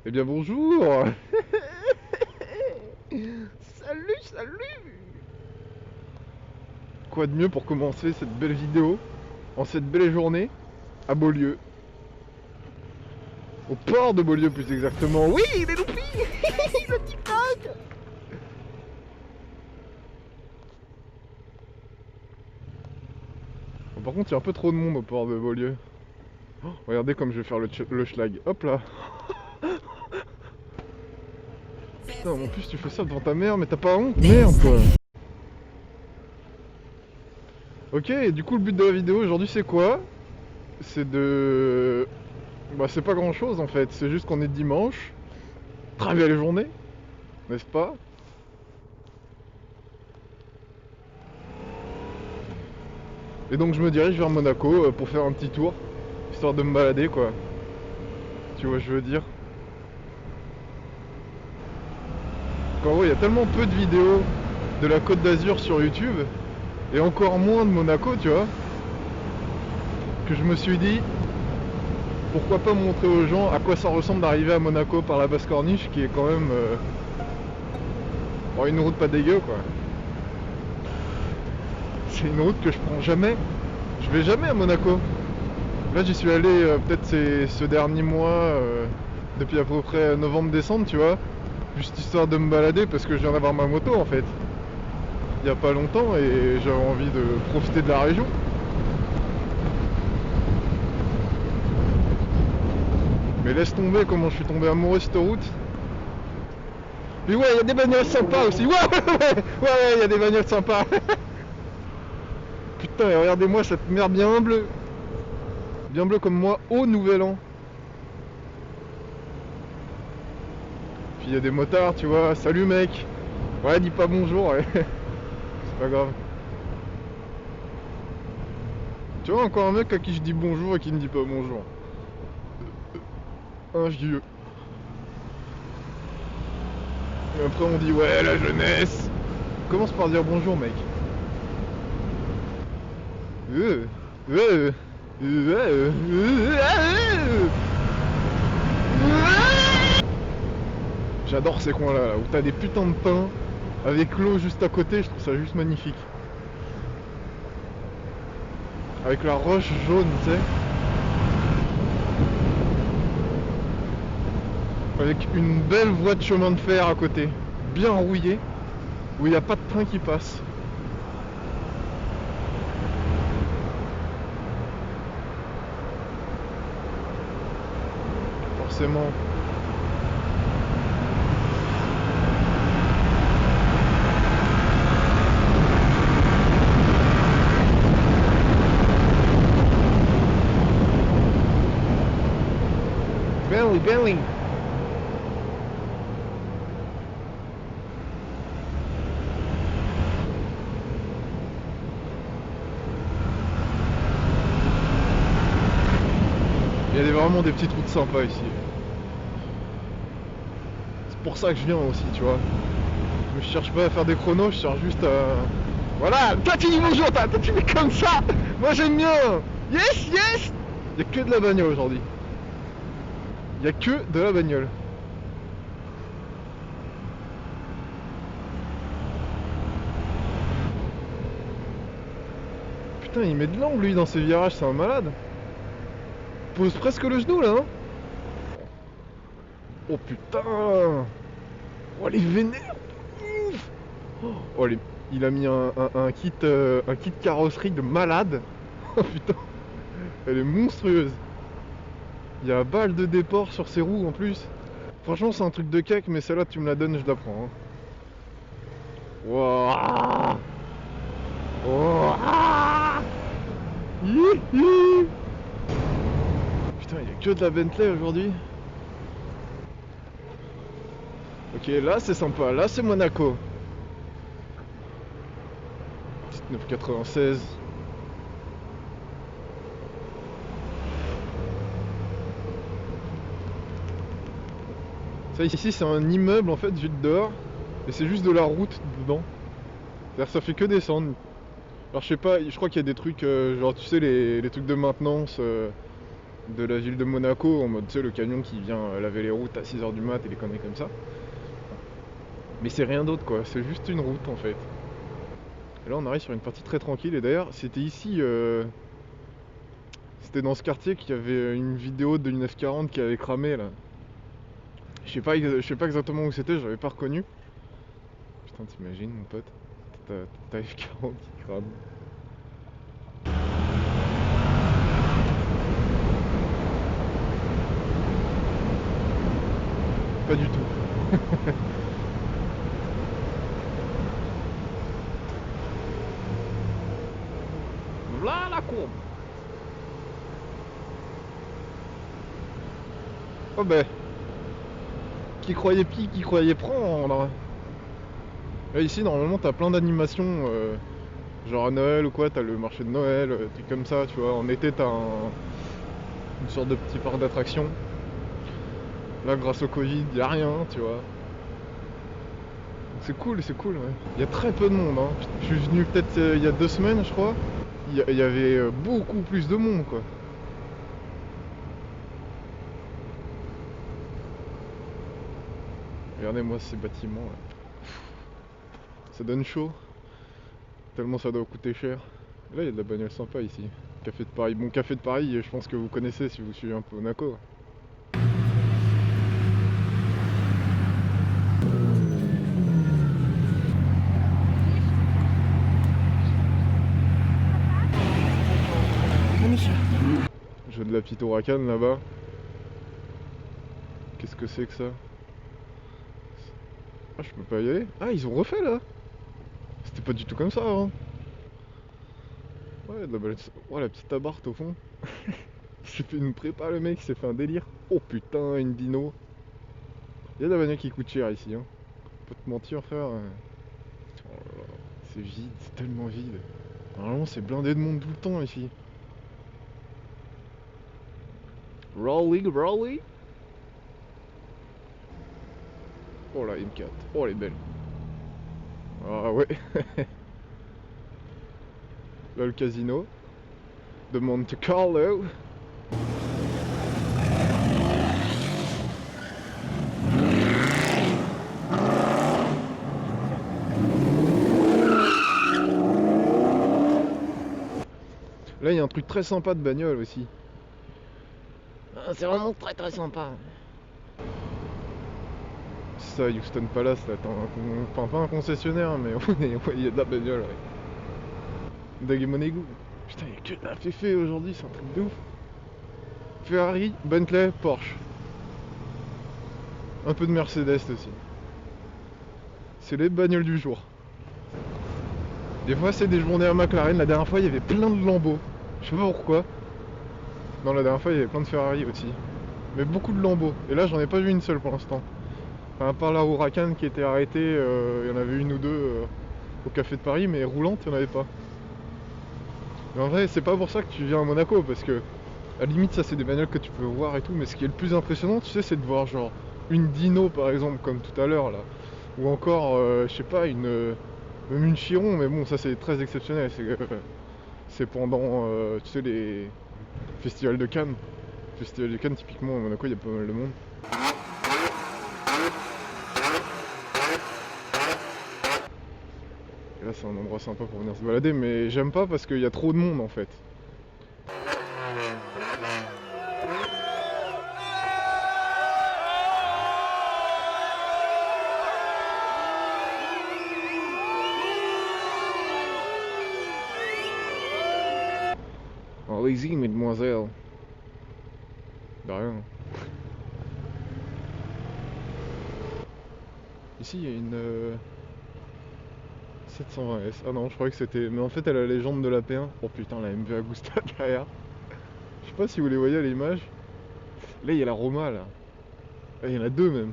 Eh bien bonjour. Salut, salut. Quoi de mieux pour commencer cette belle vidéo, en cette belle journée, à Beaulieu. Au port de Beaulieu plus exactement. Oui, les loupies. Le TikTok. Bon, par contre, il y a un peu trop de monde au port de Beaulieu. Oh, regardez comme je vais faire le schlag. Hop là. Putain, en plus tu fais ça devant ta mère, mais t'as pas honte? Merde quoi. Ok, et du coup le but de la vidéo aujourd'hui c'est quoi? C'est de... Bah c'est pas grand chose en fait, c'est juste qu'on est dimanche. Très belle journée, n'est-ce pas? Et donc je me dirige vers Monaco pour faire un petit tour, histoire de me balader quoi. Tu vois, je veux dire. Qu'en gros, il y a tellement peu de vidéos de la Côte d'Azur sur YouTube, et encore moins de Monaco, tu vois, que je me suis dit, pourquoi pas montrer aux gens à quoi ça ressemble d'arriver à Monaco par la basse corniche, qui est quand même une route pas dégueu quoi. C'est une route que je prends jamais. Je vais jamais à Monaco. Là j'y suis allé peut-être ce dernier mois, depuis à peu près novembre-décembre, tu vois. Juste histoire de me balader parce que je viens d'avoir ma moto en fait. Il n'y a pas longtemps et j'avais envie de profiter de la région. Mais laisse tomber comment je suis tombé amoureux de cette route. Mais ouais, il y a des bagnoles sympas aussi. Ouais, il y a des bagnoles sympas. Putain, et regardez-moi cette mer bien bleue. Bien bleue comme moi au nouvel an. Puis il y a des motards, tu vois. Salut mec. Ouais, dis pas bonjour. Ouais. C'est pas grave. Tu vois, encore un mec à qui je dis bonjour et qui ne dit pas bonjour. Un vieux. Et après on dit ouais, la jeunesse. Commence par dire bonjour mec. Euh, euh, J'adore ces coins là, où t'as des putains de pins avec l'eau juste à côté, je trouve ça juste magnifique. Avec la roche jaune, tu sais. Avec une belle voie de chemin de fer à côté, bien rouillée, où il n'y a pas de train qui passe. Forcément. Bentley, Bentley. Il y a vraiment des petites routes sympas ici. C'est pour ça que je viens aussi, tu vois. Je cherche pas à faire des chronos, je cherche juste à... Voilà, toi tu dis bonjour, toi tu fais comme ça. Moi j'aime bien. Yes, yes. Il y a que de la bagnole aujourd'hui. Il y a que de la bagnole. Putain, il met de l'angle lui dans ses virages, c'est un malade. Pose presque le genou là, hein. Oh putain. Oh les vénères. Ouf. Oh les... Il a mis un kit carrosserie de malade. Oh putain. Elle est monstrueuse. Il y a balle de déport sur ses roues en plus. Franchement c'est un truc de cake, mais celle-là tu me la donnes, je la prends, hein. Wouah. Wouah. Hihi. Putain, il y a que de la Bentley aujourd'hui. Ok, là c'est sympa, là c'est Monaco. 1996. Ça ici c'est un immeuble en fait vu de dehors. Et c'est juste de la route dedans. C'est-à-dire ça fait que descendre. Alors je sais pas, je crois qu'il y a des trucs genre tu sais les trucs de maintenance de la ville de Monaco, en mode, tu sais, le camion qui vient laver les routes à 6h du mat et des conneries comme ça. Mais c'est rien d'autre quoi, c'est juste une route en fait. Et là on arrive sur une partie très tranquille et d'ailleurs c'était ici, c'était dans ce quartier qu'il y avait une vidéo de une F40 qui avait cramé là. Je sais pas exactement où c'était, j'avais pas reconnu. Putain t'imagines mon pote, ta F40 qui crame. Pas du tout. Là la courbe. Oh ben, qui croyait pis, qui croyait prendre. Là ici normalement t'as plein d'animations, genre à Noël ou quoi, t'as le marché de Noël, trucs comme ça, tu vois. En été t'as une sorte de petit parc d'attractions. Là grâce au Covid y a rien, tu vois. C'est cool, ouais. Il y a très peu de monde, hein. Je suis venu peut-être il y a 2 semaines je crois. Il y avait beaucoup plus de monde quoi. Regardez-moi ces bâtiments là. Ça donne chaud, tellement ça doit coûter cher. Là il y a de la bagnole sympa ici. Café de Paris. Bon café de Paris je pense que vous connaissez si vous suivez un peu Monaco. J'ai de la petite Huracan là-bas. Qu'est-ce que c'est que ça? Ah je peux pas y aller. Ah ils ont refait là. C'était pas du tout comme ça avant. Ouais, oh, la petite abarth au fond. J'ai fait une prépa, le mec, il s'est fait un délire. Oh putain, une dino. Il y a de la bagnole qui coûte cher ici, hein. Pas te mentir, frère. Oh là là, c'est vide, c'est tellement vide. Normalement, c'est blindé de monde tout le temps ici. Rolling, rolling. Oh la M4. Oh, elle est belle. Ah ouais. Là, le casino de Monte Carlo. Là, il y a un truc très sympa de bagnole aussi. Ah, c'est vraiment très très sympa. C'est ça, Houston Palace, là, enfin pas un concessionnaire, mais ouais, il y a de la bagnole, ouais. Daguemonegou. Putain, il y a que de la féfé aujourd'hui, c'est un truc de ouf. Ferrari, Bentley, Porsche. Un peu de Mercedes aussi. C'est les bagnoles du jour. Des fois, c'est des journées à McLaren. La dernière fois, il y avait plein de Lambeaux. Je sais pas pourquoi. Non, la dernière fois, il y avait plein de Ferrari aussi. Mais beaucoup de Lambeaux. Et là, j'en ai pas vu une seule pour l'instant. Enfin, à part la Huracan qui était arrêtée, il y en avait une ou deux au Café de Paris, mais roulante, il n'y en avait pas. Mais en vrai, c'est pas pour ça que tu viens à Monaco, parce que à la limite, ça, c'est des bagnoles que tu peux voir et tout. Mais ce qui est le plus impressionnant, tu sais, c'est de voir genre une Dino par exemple, comme tout à l'heure là. Ou encore, je sais pas, même une Chiron, mais bon, ça c'est très exceptionnel. C'est pendant, tu sais, les festivals de Cannes. Festival de Cannes, typiquement, à Monaco, il y a pas mal de monde. Et là, c'est un endroit sympa pour venir se balader, mais j'aime pas parce qu'il y a trop de monde en fait. Allez-y, mesdemoiselles. De rien. Ici, il y a une 720S. Ah non, je croyais que c'était. Mais en fait, elle a la légende de la P1. Oh putain, la MV Agusta derrière. Je sais pas si vous les voyez à l'image. Là, il y a la Roma là. Ah, il y en a deux même.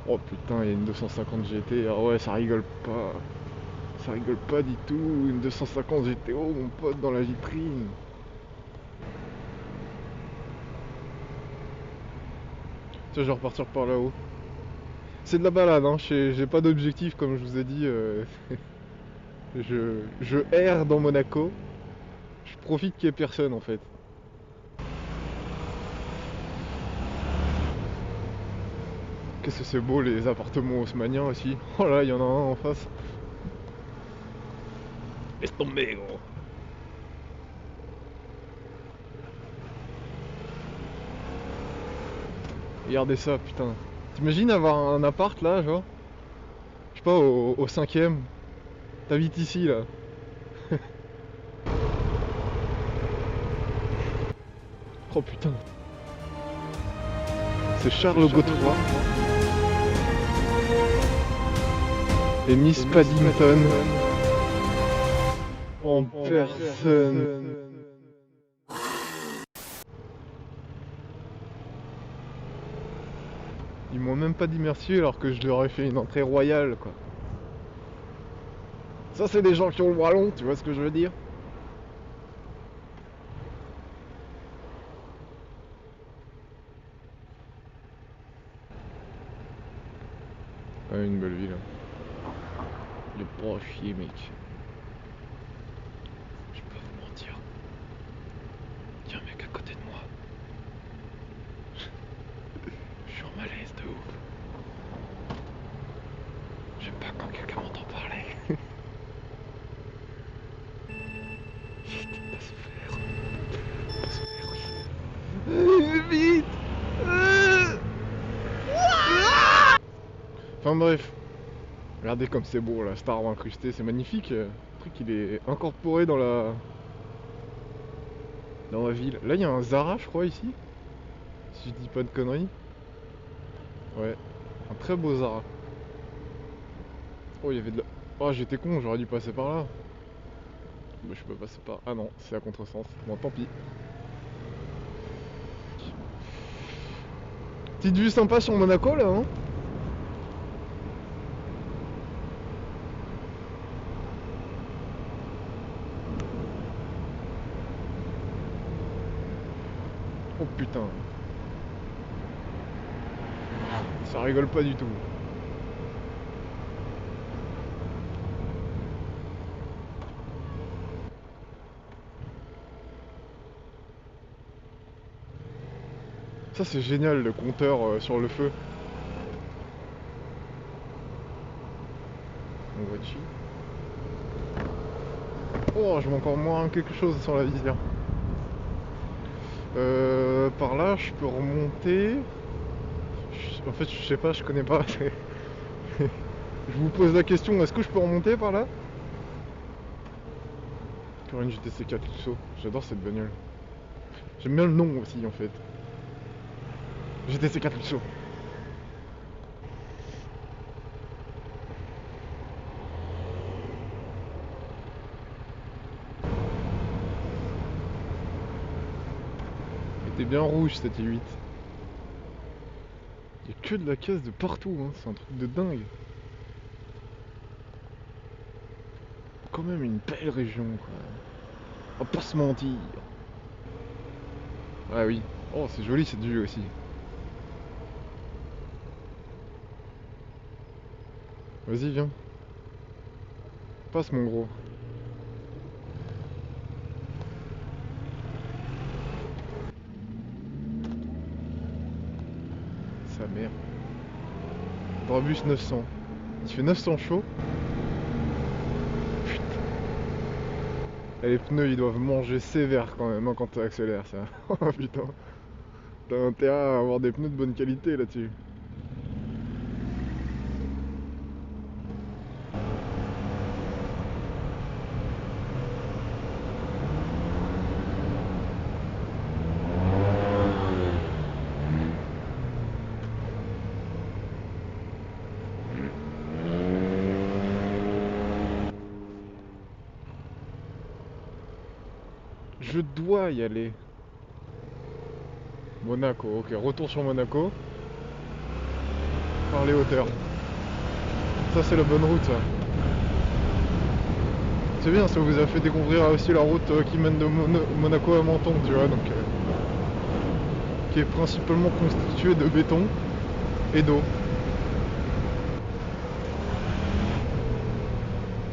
Oh putain, il y a une 250 GT. Ah ouais, ça rigole pas. Ça rigole pas du tout. Une 250 GTO, mon pote, dans la vitrine. Tiens, je vais repartir par là-haut. C'est de la balade, hein. J'ai pas d'objectif, comme je vous ai dit. Je erre dans Monaco. Je profite qu'il y ait personne en fait. Qu'est-ce que c'est beau les appartements haussmanniens aussi. Oh là, il y en a un en face. Laisse tomber, gros. Regardez ça, putain. T'imagines avoir un appart là, genre? Je sais pas, au 5ème. T'habites ici là. Oh putain. C'est Charles Godefroy et Miss Paddington en personne. Ils m'ont même pas dit merci alors que je leur ai fait une entrée royale quoi. Ça c'est des gens qui ont le bras long, tu vois ce que je veux dire? Ah, une belle ville. Il est pas à chier mec. Je peux pas vous mentir. Il y a un mec à côté de moi. Je suis en malaise de ouf. J'aime pas quand quelqu'un m'entend parler. Vite, pas se faire. Pas se faire, oui. Vite. Enfin bref. Regardez comme c'est beau là, cet arbre incrusté, c'est magnifique. Le truc il est incorporé dans la ville. Là il y a un Zara je crois ici. Si je dis pas de conneries. Ouais. Un très beau Zara. Oh il y avait de la... Oh j'étais con, j'aurais dû passer par là. Bah je peux passer par... Ah non, c'est à contresens. Bon tant pis. Petite vue sympa sur Monaco là hein. Oh putain. Ça rigole pas du tout. Ça c'est génial le compteur sur le feu. On voit dessus. Oh je vois encore moins quelque chose sur la visière. Par là je peux remonter. En fait je sais pas, je connais pas. Je vous pose la question, est-ce que je peux remonter par là? Encore une GTC 4 Lusso, j'adore cette bagnole. J'aime bien le nom aussi en fait. GTC 4 Lusso. Elle était bien rouge cette i8. Il y a que de la caisse de partout, hein. C'est un truc de dingue. Quand même une belle région quoi. On va pas se mentir. Ah oui. Oh c'est joli cette vue aussi. Vas-y viens. Passe mon gros. Sa mère. Brabus 900. Il fait 900 chaud. Putain. Et les pneus ils doivent manger sévère quand même hein, quand tu accélères ça. Oh putain. T'as intérêt à avoir des pneus de bonne qualité là-dessus. Je dois y aller. Monaco, ok, retour sur Monaco. Par les hauteurs. Ça c'est la bonne route ça. C'est bien, ça vous a fait découvrir aussi la route qui mène de Monaco à Menton, tu vois, donc qui est principalement constituée de béton et d'eau.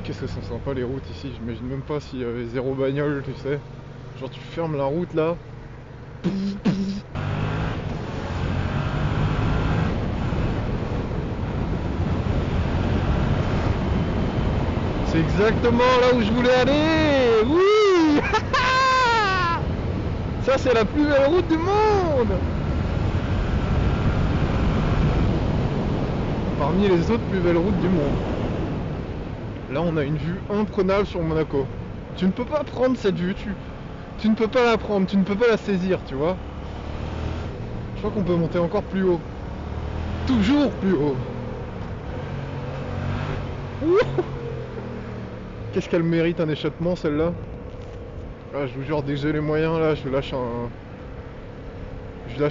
Qu'est-ce que sont sympa les routes ici, j'imagine même pas s'il y avait zéro bagnole, tu sais. Genre tu fermes la route là. Exactement là où je voulais aller. Oui. Ça c'est la plus belle route du monde. Parmi les autres plus belles routes du monde. Là on a une vue imprenable sur Monaco. Tu ne peux pas prendre cette vue, tu ne peux pas la prendre, tu ne peux pas la saisir, tu vois. Je crois qu'on peut monter encore plus haut. Toujours plus haut. Ouh. Qu'est-ce qu'elle mérite un échappement celle-là. Ah, je vous jure, dès que j'ai les moyens là, je lâche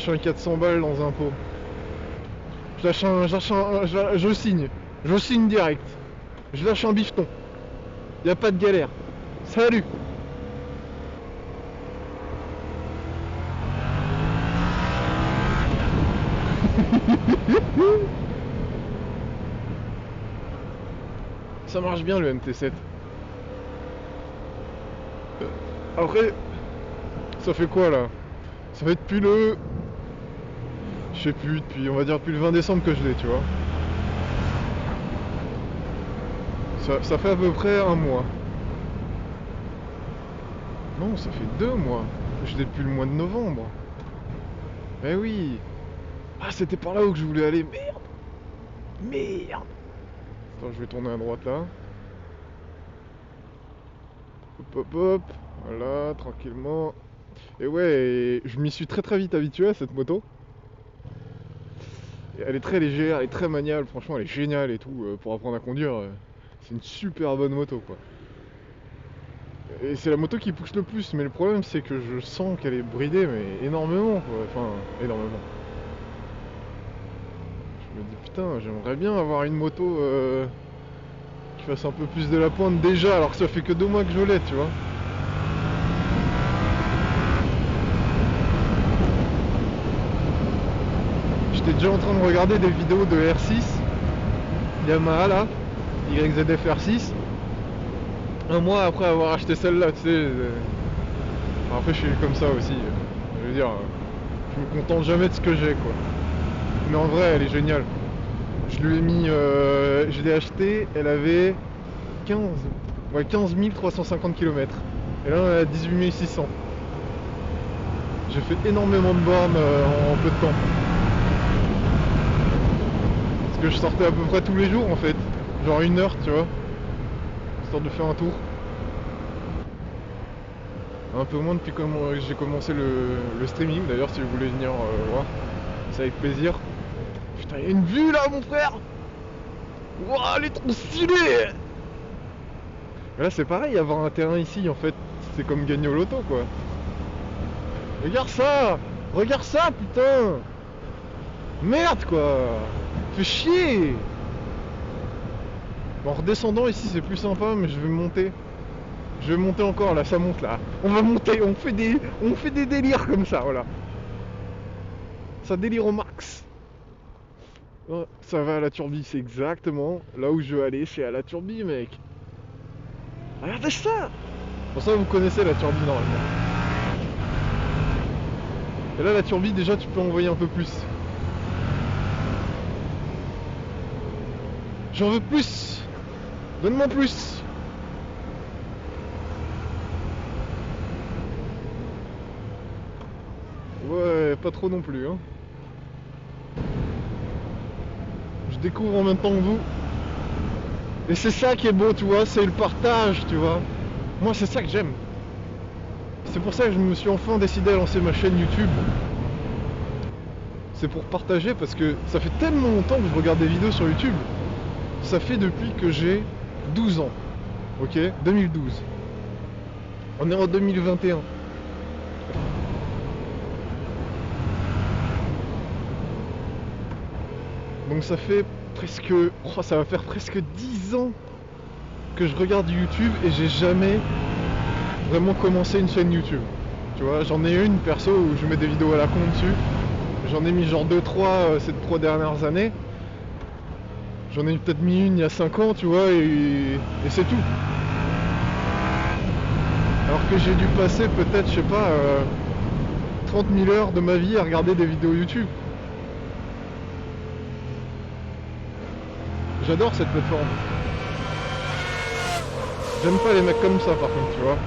un 400 balles dans un pot. Je signe. Je signe direct. Je lâche un bifton. Y a pas de galère. Salut. Ça marche bien le MT7. Après, ça fait quoi là? Ça fait depuis le... Je sais plus, on va dire depuis le 20 décembre que je l'ai, tu vois. Ça fait à peu près un mois. Non, ça fait 2 mois. Je l'ai depuis le mois de novembre. Eh oui. Ah, c'était par là où je voulais aller. Merde. Merde. Attends, je vais tourner à droite là. Hop hop hop. Voilà, tranquillement. Et ouais, je m'y suis très très vite habitué à cette moto. Et elle est très légère, elle est très maniable, franchement elle est géniale et tout. Pour apprendre à conduire, c'est une super bonne moto quoi. Et c'est la moto qui pousse le plus, mais le problème c'est que je sens qu'elle est bridée, mais énormément quoi. Enfin, énormément. Je me dis putain, j'aimerais bien avoir une moto qui fasse un peu plus de la pointe déjà, alors que ça fait que 2 mois que je l'ai, tu vois. J'étais déjà en train de regarder des vidéos de R6 Yamaha là, YZF R6, un mois après avoir acheté celle-là, tu sais. Après je suis comme ça aussi, je veux dire, je me contente jamais de ce que j'ai quoi. Mais en vrai elle est géniale. Je lui ai mis, je l'ai acheté, elle avait 15 350 km. Et là on est à 18 600. J'ai fait énormément de bornes en peu de temps. Parce que je sortais à peu près tous les jours en fait. Genre 1 heure, tu vois. Histoire de faire un tour. Un peu moins depuis que j'ai commencé le streaming. D'ailleurs si vous voulez venir voir, c'est avec plaisir. Putain, il y a une vue là mon frère. Wouah, elle est trop stylée. Et là c'est pareil, avoir un terrain ici en fait, c'est comme gagner au loto quoi. Regarde ça. Regarde ça putain. Merde quoi. Fais chier. Bon, en redescendant ici c'est plus sympa, mais je vais monter. Je vais monter encore là, ça monte là. On va monter, on fait des délires comme ça, voilà. Ça délire au max. Oh, ça va à la Turbie, c'est exactement là où je veux aller, c'est à la Turbie mec. Regardez ça. Pour ça vous connaissez la Turbie normalement. Et là la Turbie déjà tu peux envoyer un peu plus. J'en veux plus. Donne-moi plus. Ouais, pas trop non plus hein. Je découvre en même temps que vous. Et c'est ça qui est beau, tu vois, c'est le partage, tu vois. Moi c'est ça que j'aime. C'est pour ça que je me suis enfin décidé à lancer ma chaîne YouTube. C'est pour partager parce que ça fait tellement longtemps que je regarde des vidéos sur YouTube. Ça fait depuis que j'ai 12 ans. Ok, 2012. On est en 2021. Donc ça fait presque... Oh, ça va faire presque 10 ans que je regarde YouTube et j'ai jamais vraiment commencé une chaîne YouTube. Tu vois, j'en ai une perso où je mets des vidéos à la con dessus. J'en ai mis genre 2-3 ces 3 dernières années. J'en ai peut-être mis une il y a 5 ans, tu vois, et c'est tout. Alors que j'ai dû passer peut-être, je sais pas, 30 000 heures de ma vie à regarder des vidéos YouTube. J'adore cette plateforme. J'aime pas les mecs comme ça par contre, tu vois.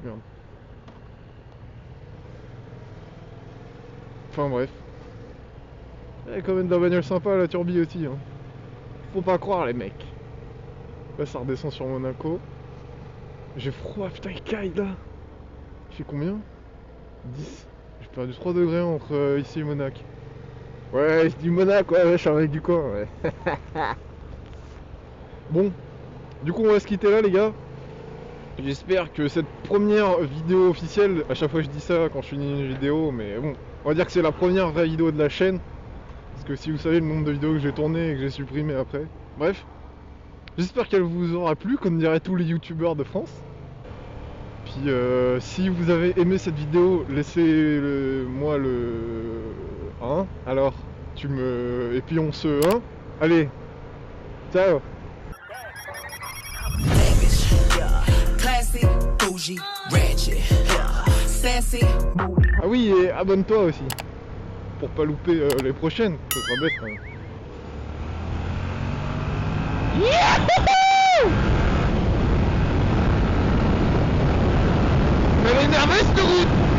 Merde. Enfin bref. Il y a quand même de la bagnole sympa la Turbi aussi. Hein. Faut pas croire les mecs. Là ça redescend sur Monaco. J'ai froid, putain il caille là. Il fait combien? 10. J'ai perdu 3 degrés entre ici et Monaco. Ouais, je dis Monaco, ouais, je suis un mec du coin, ouais. Bon, du coup on va se quitter là les gars. J'espère que cette première vidéo officielle, à chaque fois je dis ça quand je finis une vidéo, mais bon, on va dire que c'est la première vraie vidéo de la chaîne. Parce que si vous savez le nombre de vidéos que j'ai tournées et que j'ai supprimées après. Bref, j'espère qu'elle vous aura plu, comme diraient tous les youtubeurs de France. Puis si vous avez aimé cette vidéo, laissez-moi le 1. Alors, tu me... Et puis on se... Hein. Allez, ciao. Ah oui, et abonne-toi aussi. Pour pas louper les prochaines, ce sera bête quand même. Yahoo! Elle est énervée cette route!